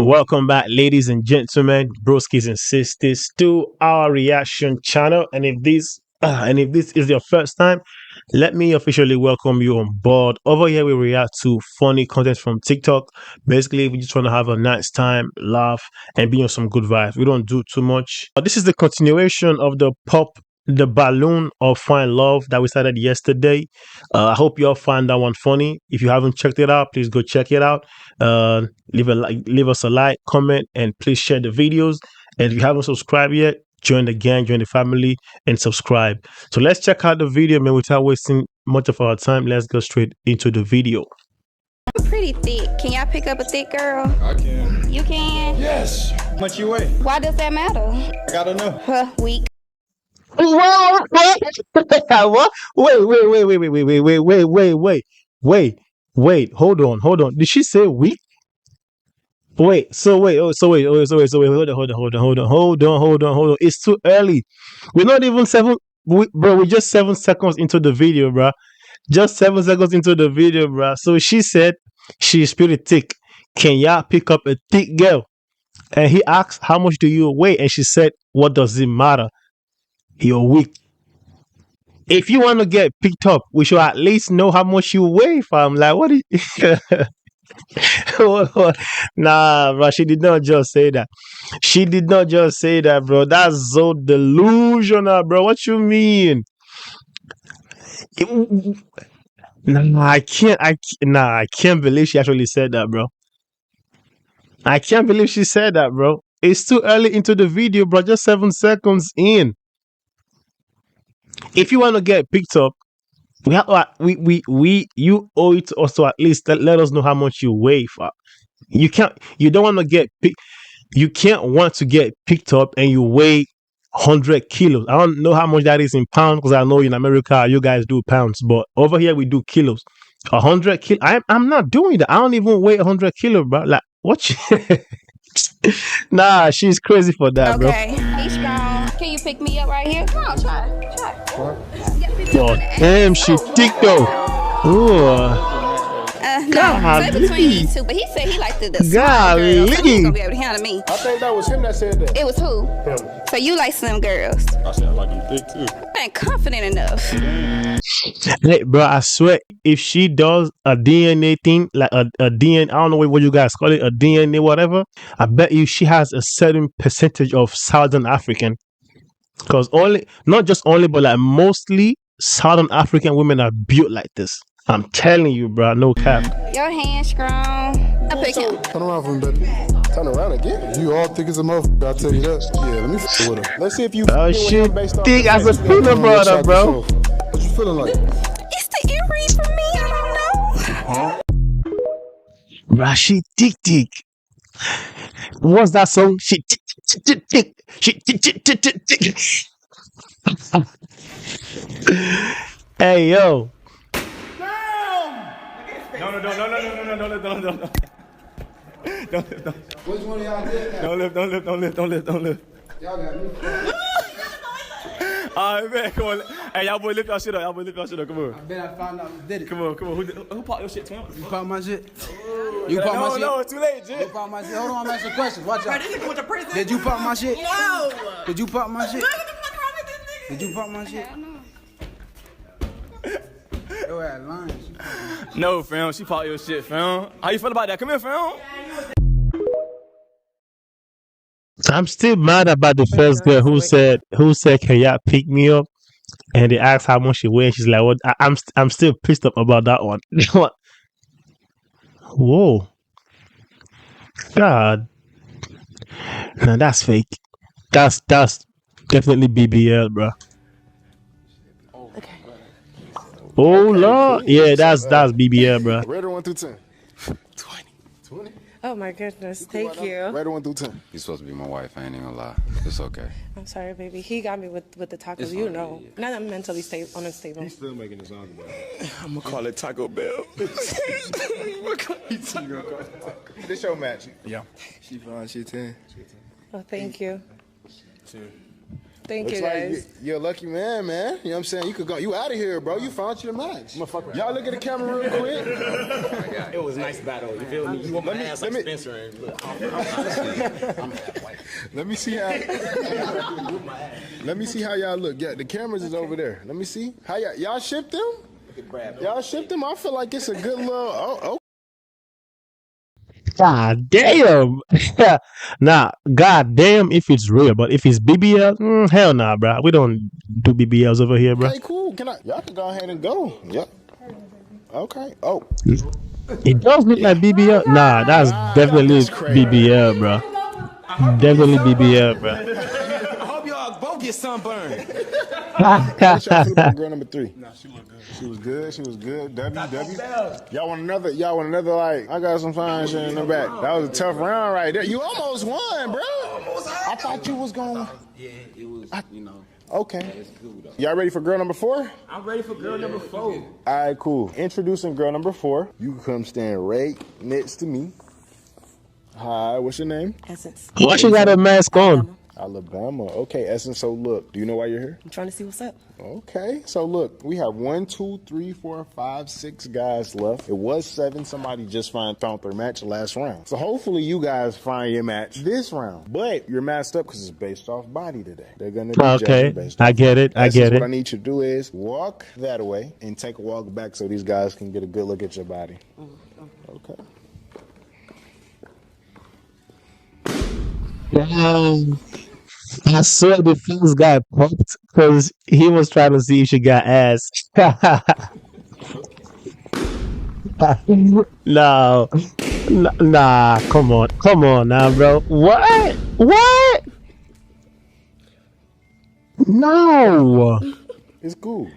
Welcome back, ladies and gentlemen, broskis and sisters, to our reaction channel. And if this is your first time, let me officially welcome you on board. Over here, we react to funny content from TikTok. Basically, we just want to have a nice time, laugh, and be on some good vibes. We don't do too much. This is the continuation of the balloon of fine love that we started yesterday. I hope you all find that one funny. If you haven't checked it out, please go check it out. Leave us a like, comment, and please share the videos. And if you haven't subscribed yet, join the gang, join the family, and subscribe. So let's check out the video, man. Without wasting much of our time, let's go straight into the video. I'm pretty thick. Can y'all pick up a thick girl? I can. You can? Yes. How much you weigh? Why does that matter? I gotta know. Weak. What? Wait. Hold on. Did she say weak? Hold on. It's too early. We're not even bro. We're just 7 seconds into the video, bro. Just 7 seconds into the video, bro. So she said she's pretty thick. Can y'all pick up a thick girl? And he asked, how much do you weigh? And she said, what does it matter? You're weak. If you want to get picked up, we should at least know how much you weigh, fam. Like, what is Nah, bro, she did not just say that. She did not just say that, bro. That's so delusional, bro. What you mean? I can't believe she actually said that, bro. I can't believe she said that, bro. It's too early into the video, bro. Just 7 seconds in. If you want to get picked up, you owe it to us to at least let us know how much you weigh. You can't want to get picked up and you weigh 100 kilos. I don't know how much that is in pounds, because I know in America you guys do pounds, but over here we do kilos. 100 kilos. I'm not doing that. I don't even weigh 100 kilos, bro. Like, what? Nah, she's crazy for that, bro. Okay, he's strong. Can you pick me up right here? Come on, try. Oh, damn, she thick though. Ooh. No, so between these two, but he said he liked the small girls, so he's gonna be able to handle me. I think that was him that said that. It was who? Him. So you like slim girls? I said I like you thick too. I ain't confident enough. Hey, bro, I swear, if she does a DNA thing, like a DNA, I don't know what you guys call it, a DNA, whatever, I bet you she has a certain percentage of Southern African. Because not just only, but like mostly Southern African women are built like this. I'm telling you, bro, no cap. Your hand strong. I pick him. Turn around for me, baby. Turn around again. You all thick as a motherfucker, I'll tell you that. Yeah, let me f with her. Let's see if you. She thick as a peanut butter, bro. What you feeling like? It's the earring for me. I don't know. Bro, she thick. What's that song? She thick. Hey, yo. No. Which one of y'all did that? Don't lift. Y'all got me. Alright, man, come on. Hey, y'all boy, lift y'all shit up. Come on. I bet I found out who did it. Come on. Who popped your shit, Twin? You pop my shit? You pop my shit? No, it's too late, You Jit. pop my shit? Hold on, I'm asking questions. Watch out. Did you pop my shit? No. Did you pop my shit? Did you pop my shit? Yo, that line. No, fam. She popped your shit, fam. How you feel about that? Come here, fam. I'm still mad about the first girl who said, can y'all pick me up? And they asked how much she weighs. She's like, what? I'm still pissed up about that one. What? Whoa. God. No, that's fake. That's definitely BBL, bro. Okay. Oh Lord. Yeah, that's BBL, bro. Rate her 1 through 10. 20. Oh my goodness. Thank you. Rate her 1 through 10. You're supposed to be my wife. I ain't even gonna lie. It's okay. I'm sorry, baby. He got me with the tacos. It's You fine, know. yeah. Not that I'm mentally unstable. Still making this sound about I'm gonna call it Taco Bell. This your match. Yeah. She fine, she 10. Oh, thank you. Thank Looks you, like guys. you're a lucky man, man. You know what I'm saying? You could go. You out of here, bro. You found your match. Y'all look at the camera real quick. It was a nice battle. You feel me? You want my ass like Spencer and look, Let me see how. Let me see how y'all look. Yeah, the cameras is over there. Let me see how y'all shipped them. Y'all shipped them. I feel like it's a good little. Oh. God damn. Nah, god damn if it's real, but if it's BBL, hell nah, bro. We don't do BBLs over here, bro. Okay, cool. Y'all can go ahead and go. Yep. Okay. Oh. It does look like BBL. Nah, that's definitely That's crazy. BBL, bro. Definitely BBL, bro. I hope y'all both get sunburned. What y'all feel about girl number 3? Nah, she looked good. She was good. She was good. W. Y'all want another? Like? I got some fine shit in the back. That was a tough round right there. You almost won, bro. I thought you was going. Yeah, it was. Okay. Y'all ready for girl number 4? I'm ready for girl number 4. All right, cool. Introducing girl number 4. You can come stand right next to me. Hi, what's your name? Essence. Why she got a mask on? Alabama. Okay, Essence. So look, do you know why you're here? I'm trying to see what's up. Okay, so look, we have 1, 2, 3, 4, 5, 6 guys left. It was 7. Somebody just found their match last round. So hopefully you guys find your match this round. But you're masked up because it's based off body today. They're gonna be judging based off I get it. I Essence, get what it. I need you to do is walk that way and take a walk back so these guys can get a good look at your body. Okay. I swear the first guy popped because he was trying to see if she got ass. No, nah, come on now, bro. What? No, It's cool.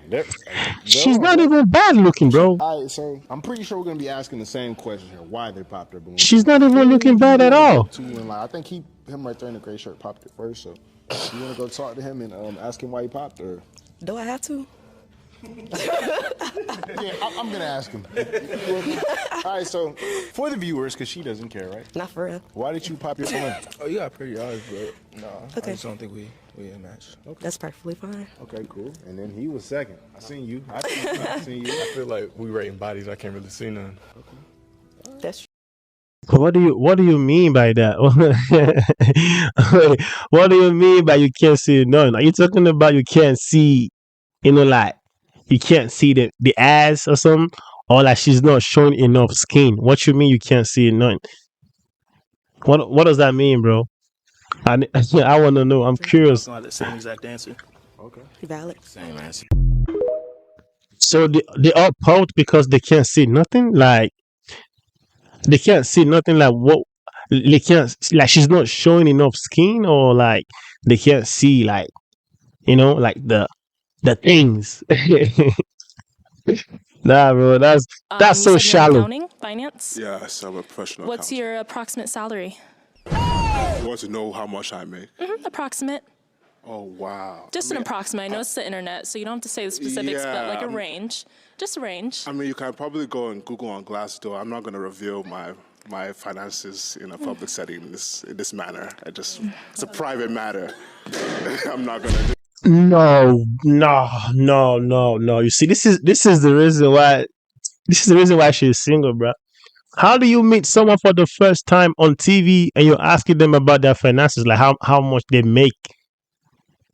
she's not even bad looking, bro. All right, so I'm pretty sure we're gonna be asking the same question here: why they popped their balloon? She's not even Who looking do you bad at wanna go all. to and, like, I think him right there in the gray shirt popped it first. So you want to go talk to him and ask him why he popped, or? Do I have to? Yeah, I'm gonna ask him. All right, so for the viewers, because she doesn't care, right? Not for real. Why did you pop your balloon? Oh, you got pretty eyes, but no, Okay. I just don't think we a match. That's perfectly fine. Okay, cool. And then he was second. I seen you. I seen you. I feel like we rating bodies. I can't really see none. That's What do you mean by that? Wait, what do you mean by you can't see none? Are you talking about you can't see, like you can't see the ass or something, or like she's not showing enough skin? What you mean you can't see none? What does that mean, bro? I want to know. I'm curious. The same exact answer. Okay. valid. Same answer. So they all pout because they can't see nothing. Like they can't see nothing. Like what? They can't, like she's not showing enough skin, or like they can't see, like like the things. Nah, bro, that's so You said you're in shallow. accounting, finance. Yes, I'm a professional What's accountant. your approximate salary? You want to know how much I make? Approximate. Oh, wow. Just an approximate. I know it's the internet, so you don't have to say the specifics, but like a Yeah. range. Just a range. I mean, you can probably go and Google on Glassdoor. I'm not going to reveal my finances in a public setting in this manner. It's a private matter. I'm not going to do. No. You see, this is the reason why. This is the reason why she's single, bro. How do you meet someone for the first time on TV and you're asking them about their finances, like how much they make?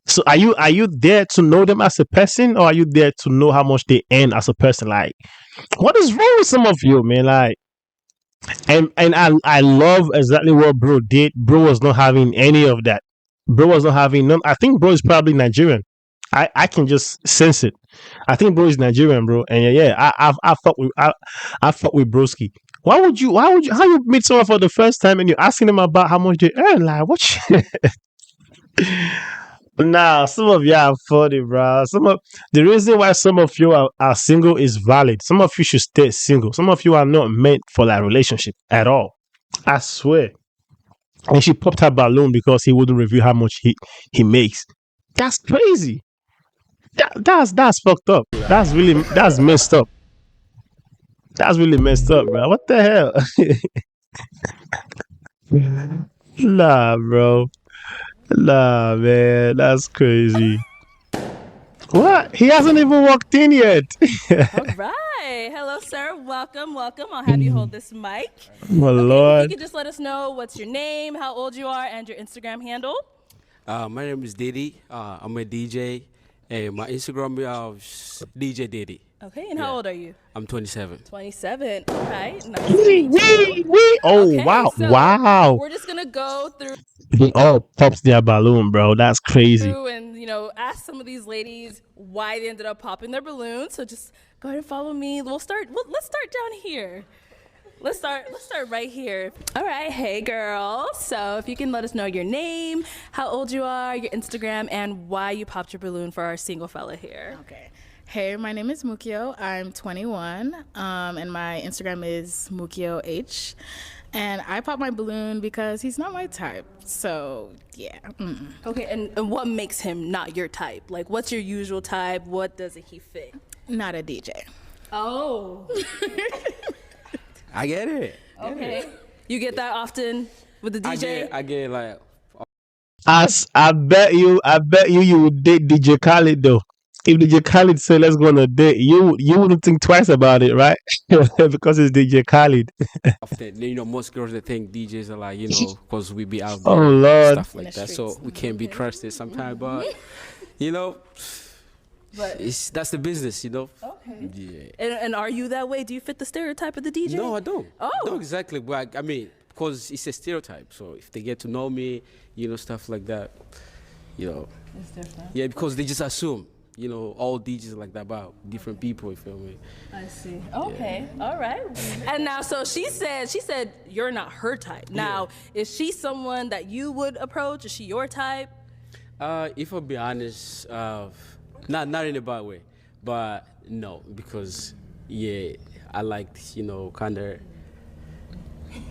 So are you there to know them as a person, or are you there to know how much they earn as a person? Like, what is wrong with some of you, man? Like, and I love exactly what bro did. Bro was not having any of that. Bro was not having none. I think bro is probably Nigerian. I can just sense it. I think bro is Nigerian, bro. And yeah, I fuck with broski. Why would you how you meet someone for the first time and you're asking them about how much they earn? Like, what? Nah, some of you are funny, bro. The reason why some of you are single is valid. Some of you should stay single. Some of you are not meant for that relationship at all. I swear. And she popped her balloon because he wouldn't reveal how much he makes. That's crazy. That's fucked up. That's messed up. That's really messed up, bro. What the hell? Nah, bro. Nah, man, that's crazy. What? He hasn't even walked in yet. All right. Hello, sir. Welcome, welcome. I'll have you hold this mic. My Okay, if lord. you could just let us know what's your name, how old you are, and your Instagram handle. My name is Diddy. I'm a DJ, and my Instagram is DJ Diddy. Okay, and how old are you? I'm 27. 27. All right. Nice to meet you. Oh, Okay, wow. so Wow. we're just gonna go through They all pops their balloon, bro. That's crazy. and ask some of these ladies why they ended up popping their balloon. So just go ahead and follow me. Let's start down here. Let's start right here. All right, hey girl. So if you can let us know your name, how old you are, your Instagram, and why you popped your balloon for our single fella here. Okay. Hey, my name is Mukio. I'm 21, and my Instagram is MukioH. And I popped my balloon because he's not my type. So, yeah. Okay, and what makes him not your type? Like, what's your usual type? What doesn't he fit? Not a DJ. Oh. I get it. Okay. You get that often with the DJ? I get like. As I bet you would date DJ Khaled though. If DJ Khaled said let's go on a date, you wouldn't think twice about it, right? Because it's DJ Khaled. Often, most girls they think DJs are like, because we be out there, Oh Lord. stuff like that. So we can't be trusted sometimes, but that's the business, Okay. Yeah. And are you that way? Do you fit the stereotype of the DJ? No, I don't. Oh. No, exactly. But I mean, because it's a stereotype. So if they get to know me, stuff like that, It's different. Yeah, because they just assume, all DJs are like that about different people, you feel me? I see. Okay. Yeah. All right. And now, so she said you're not her type. Now, is she someone that you would approach? Is she your type? If I'll be honest, not in a bad way, but no, because I liked, kind of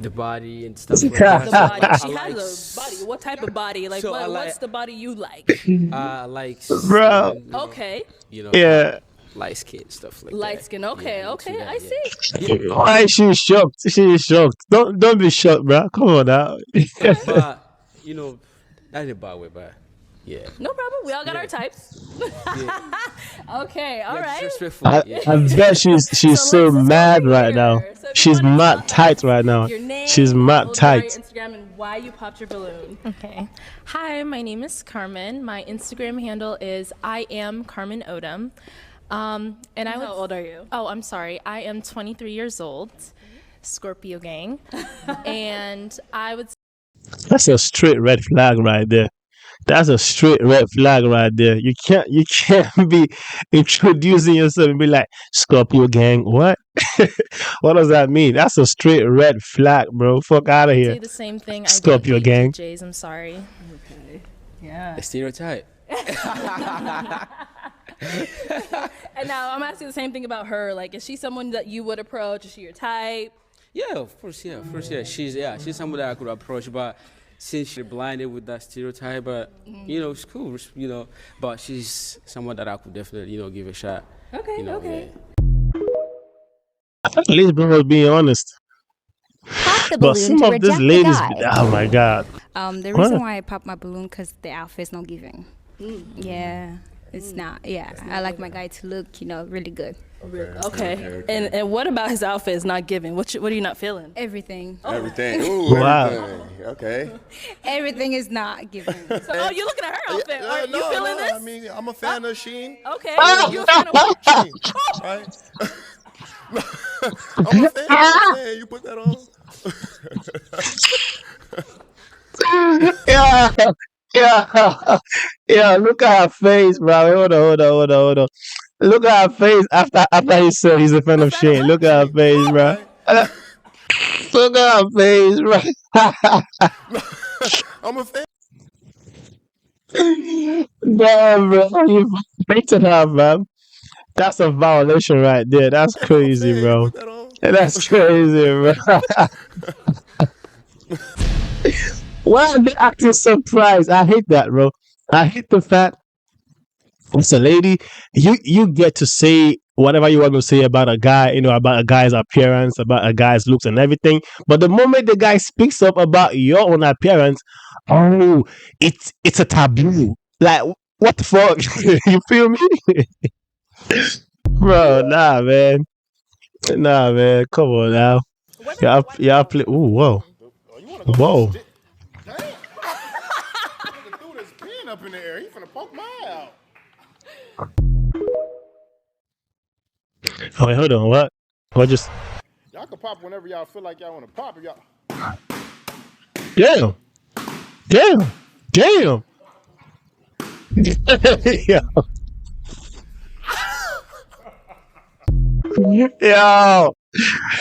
the body and stuff like that. The body. She has a body. What type of body? Like, So what's the body you like? Like, Bro. Okay. Yeah. Light skin, stuff like Light that. skin. Okay. Yeah, Okay. that, I yeah. see. Why is she shocked? She is shocked. Don't be shocked, bro. Come on now. But not in a bad way, but yeah. No problem. We all got our types. Okay. All right. Disrespectful. I bet she's so mad right now. So She's mad tight right now. Your name, She's how mad old you are, your tight. Instagram, and why you popped your balloon. Okay. Hi, my name is Carmen. My Instagram handle is I am Carmen Odom. And How old are you? Oh, I'm sorry. I am 23 years old. Scorpio gang. And I would That's a straight red flag right there. That's a straight red flag right there. You can't be introducing yourself and be like Scorpio gang. What? What does that mean? That's a straight red flag, bro. Fuck out of say here. the same thing. Scorpio I don't gang. date DJs. I'm sorry. Okay. Yeah. A stereotype. And now I'm asking the same thing about her. Like, is she someone that you would approach? Is she your type? Yeah, of course, yeah. She's someone that I could approach, but since she's blinded with that stereotype, but it's cool, but she's someone that I could definitely, give a shot. Okay, okay. At least bro was being honest. Pop the But balloon some to of these reject the ladies, guy. oh my god. The What? reason why I pop my balloon because the outfit's not giving. Yeah, it's not. Yeah, I like my guy to look, really good. Okay. And what about his outfit is not giving? What are you not feeling? Everything. Everything. Ooh, Wow. everything. Okay. Everything is not giving. So, you're looking at her outfit. Are you feeling this? I mean, I'm a fan of Sheen. Okay. You a fan of what? Sheen, right? I'm a fan. I'm a fan. You put that on. Yeah. Look at her face, bro. Hold on. Look at her face after he said he's a fan of Shane. Look at her face, bro. Look at her face, bro. I'm a fan. Damn, bro. You painted her, man. That's a violation right there. That's crazy, bro. That's crazy, bro. Why are they acting surprised? I hate that, bro. I hate the fact as a lady, you get to say whatever you want to say about a guy, about a guy's appearance, about a guy's looks and everything. But the moment the guy speaks up about your own appearance, oh, it's a taboo. Like, what the fuck? You feel me? Bro, nah, man, come on now. Y'all play. Ooh, whoa, whoa. Threw this pen up in the air. He finna poke my eye out. Oh, wait, hold on. What? What just? Y'all can pop whenever y'all feel like y'all want to pop. If y'all. Damn, damn, damn. Yo, yo,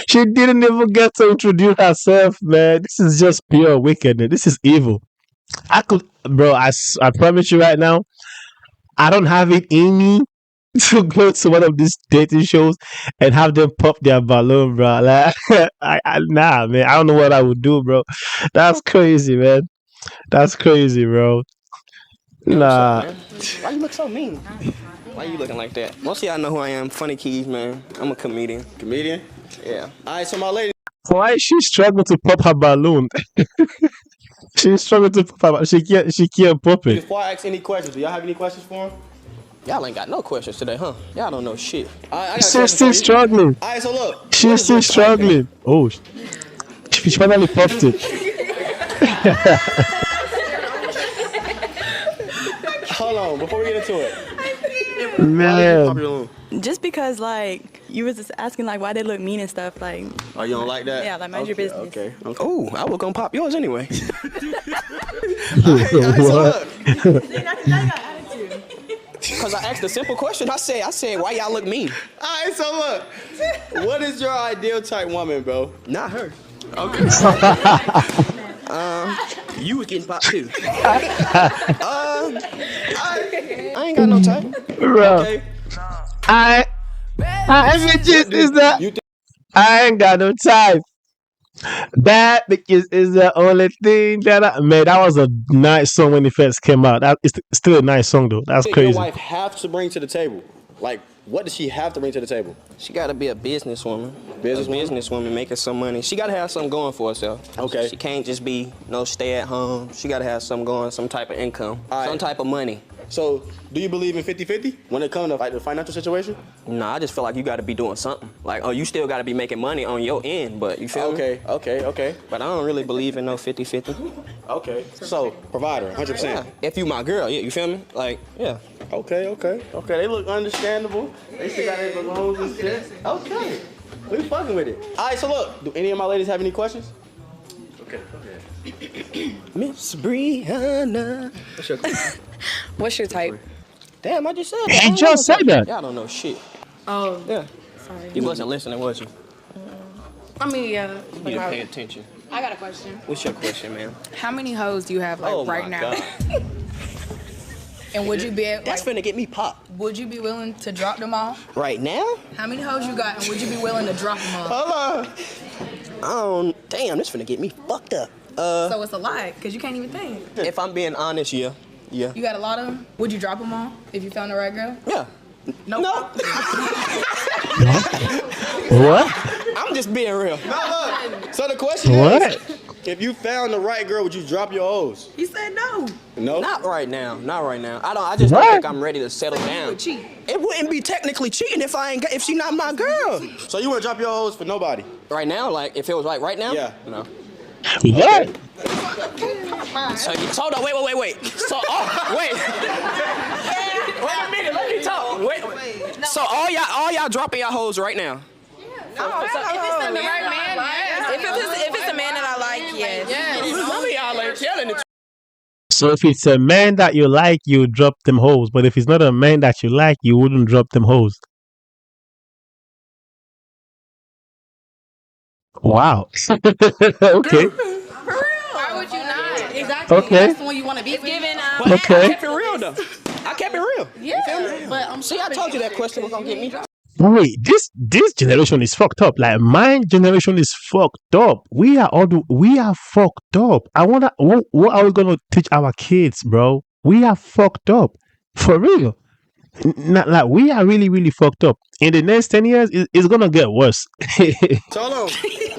she didn't even get to introduce herself, man. This is just pure wickedness. This is evil. Bro. I promise you right now, I don't have it in me to go to one of these dating shows and have them pop their balloon, bro. Like, nah, man. I don't know what I would do, bro. That's crazy, man. That's crazy, bro. Yo, what's up, Nah. man? Why you look so mean? Why you looking like that? Most of y'all know who I am. Funny Keys, man. I'm a comedian. Comedian? Yeah. All right, so my lady. Why is she struggling to pop her balloon? She's struggling to pop her balloon. She can't pop it. Before I ask any questions, do y'all have any questions for him? Y'all ain't got no questions today, huh? Y'all don't know shit. I got She's questions still for you. struggling. All right, so look. She's still struggling. Oh, she finally popped it. Hold on, before we get into it. Man. Just because like you was just asking like why they look mean and stuff like. Oh, you don't like that? Yeah, like mind your business. Okay. Ooh, I was gonna pop yours anyway. What? Cause I asked a simple question. I said, why y'all look mean? All right, so look. What is your ideal type woman, bro? Not her. Okay. You was getting popped too. I ain't got no type. Bro. Okay. I bitches is the. I ain't got no time. Bad bitches is the only thing that man. That was a nice song when it first came out. It's still a nice song though. That's What crazy. does your wife have to bring to the table? Like, what does she have to bring to the table? She gotta be a businesswoman. Businesswoman making some money. She gotta have something going for herself. Okay. She can't just be no stay at home. She gotta have something going, some type of income, some type of money. So, do you believe in 50-50 when it comes to like the financial situation? Nah, I just feel like you gotta be doing something. Like, you still gotta be making money on your end, but you feel me? Okay. But I don't really believe in no 50-50. Okay. So, provider, 100%. Yeah. If you my girl, yeah, you feel me? Like, yeah. Okay. They look understandable. They still got their balloons and shit. Okay. We fucking with it. All right, so look, do any of my ladies have any questions? Okay. Miss Brianna. What's your question? What's your type? Damn, I just said that. He just said that. Y'all don't know shit. Oh. Yeah. Sorry. You wasn't listening, was you? I mean, yeah. You need to pay attention. I got a question. What's your question, man? How many hoes do you have like Oh right my now? God. And would you be That's finna get me popped. would you be willing to drop them all? Right now? How many hoes you got, and would you be willing to drop them all? Hold on. Damn, this finna get me fucked up. So it's a lie, cause you can't even think. If I'm being honest, yeah. You got a lot of them. Would you drop them all if you found the right girl? Yeah. Nope. No. What? I'm just being real. No, look. So the question is, if you found the right girl, would you drop your O's? He said no. No. Not right now. Not right now. I just don't think I'm ready to settle down. Cheat. It wouldn't be technically cheating if she not my girl. So you would drop your O's for nobody? Right now, like if it was like right now? Yeah. No. What? So hold on, wait. So wait. Wait a minute, let me talk. Wait. So all y'all dropping y'all hoes right now? Oh, so if it's the right man, yes. If it's a man that I like, yes. Some of y'all ain't telling the So if it's a man that you like, you drop them hoes. But if it's not a man that you like, you wouldn't drop them hoes. Wow. Okay. Why would you not? Exactly. Okay. That's the one you want to be. It's given. But Okay. I kept it real though. I kept it real. Yeah, but I'm See, I told you that question was gonna get me. Wait, this generation is fucked up. Like my generation is fucked up. We are fucked up. I wonder what are we gonna teach our kids, bro? We are fucked up. For real. Not like we are really, really fucked up. In the next 10 years, it's gonna get worse, So hold on.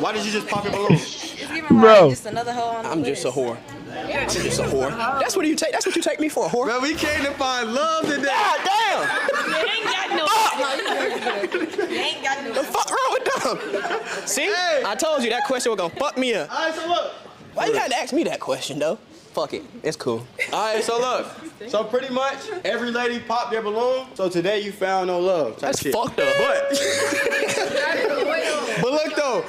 Why did you just pop your balloon? bro. Another hoe on I'm just a whore. I'm just a whore. That's what you take. That's what you take me for, a whore. Bro, we came to find love today. God damn. You ain't got no. You ain't got no. The fuck wrong with them? See, I told you that question was gonna fuck me up. All right, so look. Why you had to ask me that question though? Fuck it, it's cool. All right, so look. So pretty much every lady popped their balloon. So today you found no love. That's shit. fucked up. But look though,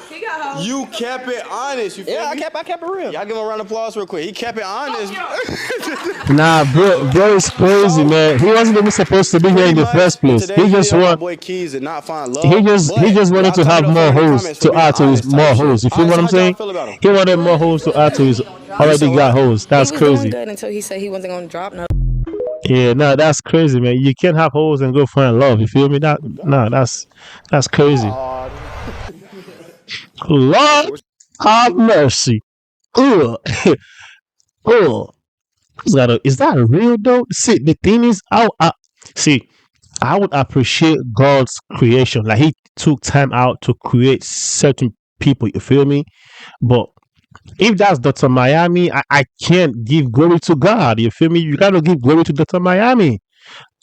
you kept it honest. You feel Yeah, me? I kept it real. Y'all give him a round of applause real quick. He kept it honest. Nah, bro is crazy, man. He wasn't even supposed to be here in the first place. Today, He just my want. boy Keys did not find love. He just wanted y'all to tell have me more those in the hoes comments to for being add to his honest type more shit. hoes. You feel All what I'm right, so how y'all saying? feel about him? He wanted more hoes to add to his already got hoes. That's He was doing crazy. good until he said he wasn't gonna drop no. Yeah, no, that's crazy, man. You can't have hoes and go find love. You feel me? That's crazy. Lord have mercy. Ugh. Ugh. Is that real though? See, the thing is, see. I would appreciate God's creation. Like He took time out to create certain people. You feel me? But if that's Dr. Miami, I can't give glory to God. You feel me? You gotta give glory to Dr. Miami.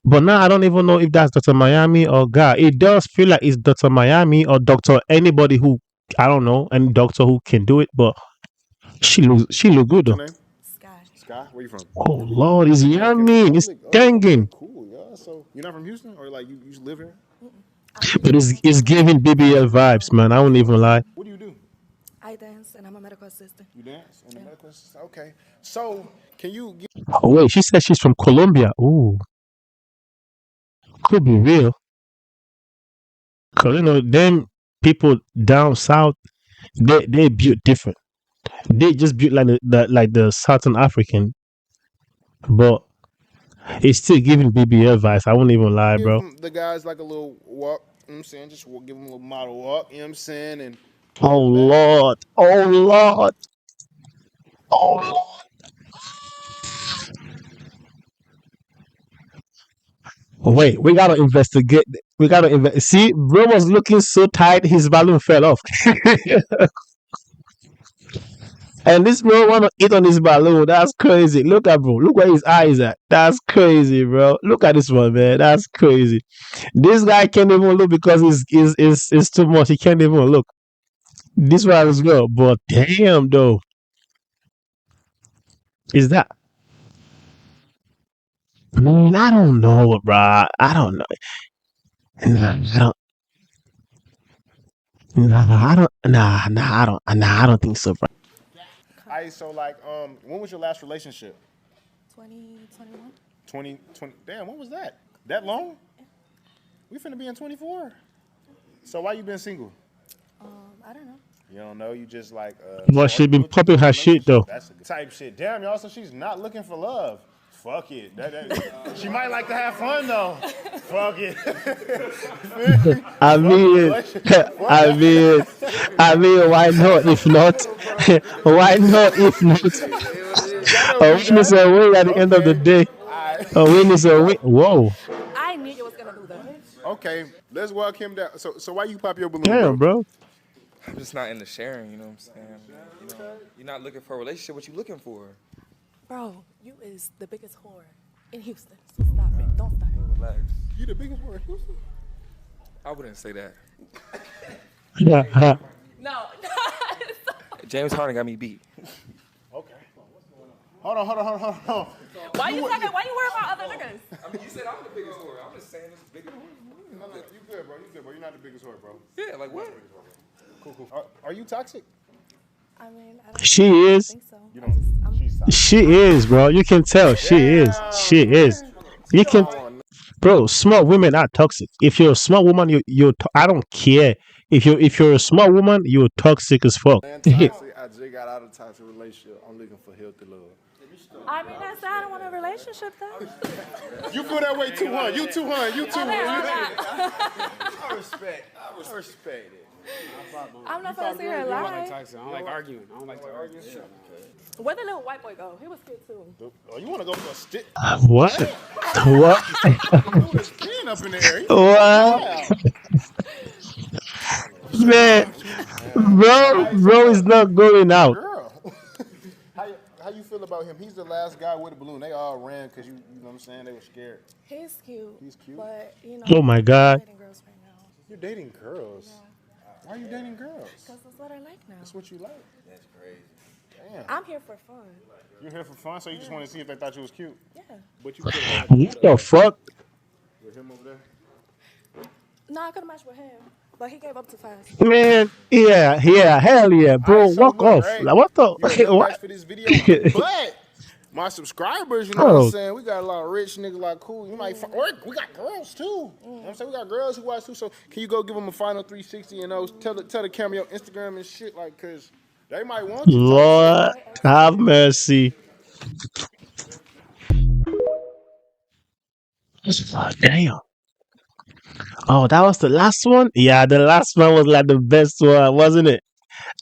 But now I don't even know if that's Dr. Miami or God. It does feel like it's Dr. Miami or Doctor anybody who I don't know, any doctor who can do it. But she look good What's your though. name? Sky. Where you from? Oh Lord, it's yummy. It's Republic. Oh, okay, stinging. cool. Yeah. So you're not from Houston, or like you live here? But it's giving BBL vibes, man. I won't even lie. What do you do? I dance and I'm a medical assistant. You dance and the medical assistant. Okay. So can you give Oh wait, she said she's from Colombia. Ooh, could be real. Cause you know them people down south, they built different. They just built like the Southern African, but it's still giving BBL vibes. I won't even lie, bro. the guys like a little walk? You know what I'm saying? Just give them a little model walk. You know what I'm saying? And Oh Lord, oh Lord, oh Lord. Wait, we gotta investigate. We gotta see. Bro was looking so tight, his balloon fell off. And this bro wanna eat on his balloon. That's crazy. Look at bro. Look where his eyes at. That's crazy, bro. Look at this one, man. That's crazy. This guy can't even look because it's too much. He can't even look. This one as well. But damn though. Is that I don't know, bro. I don't know. Nah, I don't nah, I don't I don't think so, bro. I so like when was your last relationship? 2021. 2020. Damn, what was that? That long? We finna be in 24. So why you been single? I don't know. You don't know. You just like. But she been popping her shit though. That's a good type shit. Damn, y'all. So she's not looking for love. Fuck it. She might like to have fun though. Fuck it. I mean, why not? If not, why not? If not, a win is a win at the end of the day. A win is a win. Whoa. I knew you was gonna do that. Okay, let's walk him down. So why you pop your balloon? Damn, bro. I'm just not into sharing, you know what I'm saying? You know, you're not looking for a relationship, what you looking for? Bro, you is the biggest whore in Houston. So stop it. Don't start. Relax. You the biggest whore in Houston? I wouldn't say that. No. James Harden got me beat. Okay. Hold on. Why you worry about other niggas? I mean, you said I'm the biggest whore. I'm just saying it's the biggest whore. No, you good, bro. You're not the biggest whore, bro. Yeah, like what? Cool. Are you toxic? I mean, I don't She is. think so. You don't. She's toxic. She is, bro. You can tell. She is. She is. You can, bro. Smart women are toxic. If you're a smart woman, I don't care. If you're a smart woman, you're toxic as fuck. I just got out of a toxic relationship. I'm looking for healthy love. I mean, that's I don't want a relationship though. You feel that way too, huh? You too, huh? I respect it. I'm not gonna sit here and I don't like lie. Tyson. I don't like arguing. I don't like to argue. Where'd the little white boy go? He was cute too. Oh, you want to go for a stick? What? What? Threw his pen up in the air. What? Man, bro is not going out. Girl. How you feel about him? He's the last guy with a balloon. They all ran because you know what I'm saying? They were scared. He's cute. He's cute. But, you know. Oh my God. You're dating girls. Why are you dating girls? Because that's what I like now. That's what you like. That's crazy. Damn. I'm here for fun. You're here for fun, so you just want to see if they thought you was cute. Yeah. But you could have What the fuck? with him over there. No, I could have matched with him. But he gave up too fast. Man, yeah, hell yeah, bro. Alright, so Walk look, off. right? Like, what the? You're a good What? match for this video, but my subscribers, you know what I'm saying? We got a lot of rich niggas like cool. You might we got girls too. You know what I'm saying? We got girls who watch too. So can you go give them a final 360 and tell the camera your Instagram and shit, like, cause they might want you. Lord have mercy. Oh, damn. Oh, that was the last one? Yeah, the last one was like the best one, wasn't it?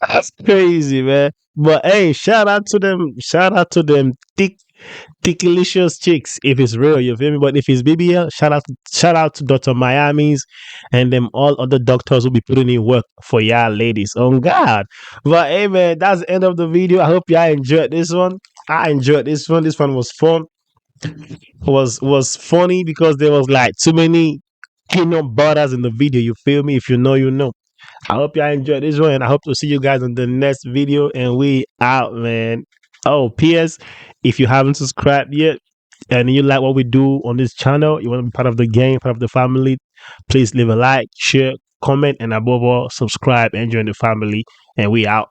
That's crazy, man. But hey, shout out to them. Shout out to them Ticklicious chicks. If it's real, you feel me? But if it's BBL, shout out to Dr. Miami's and them all other doctors who be putting in work for y'all ladies. Oh God. But hey man, that's the end of the video. I hope y'all enjoyed this one. I enjoyed this one. This one was fun. Was funny because there was like too many peanut butters in the video. You feel me? If you know, you know. I hope y'all enjoyed this one, and I hope to see you guys on the next video. And we out, man. Oh, P.S. If you haven't subscribed yet, and you like what we do on this channel, you want to be part of the game, part of the family, please leave a like, share, comment, and above all, subscribe and join the family. And we out.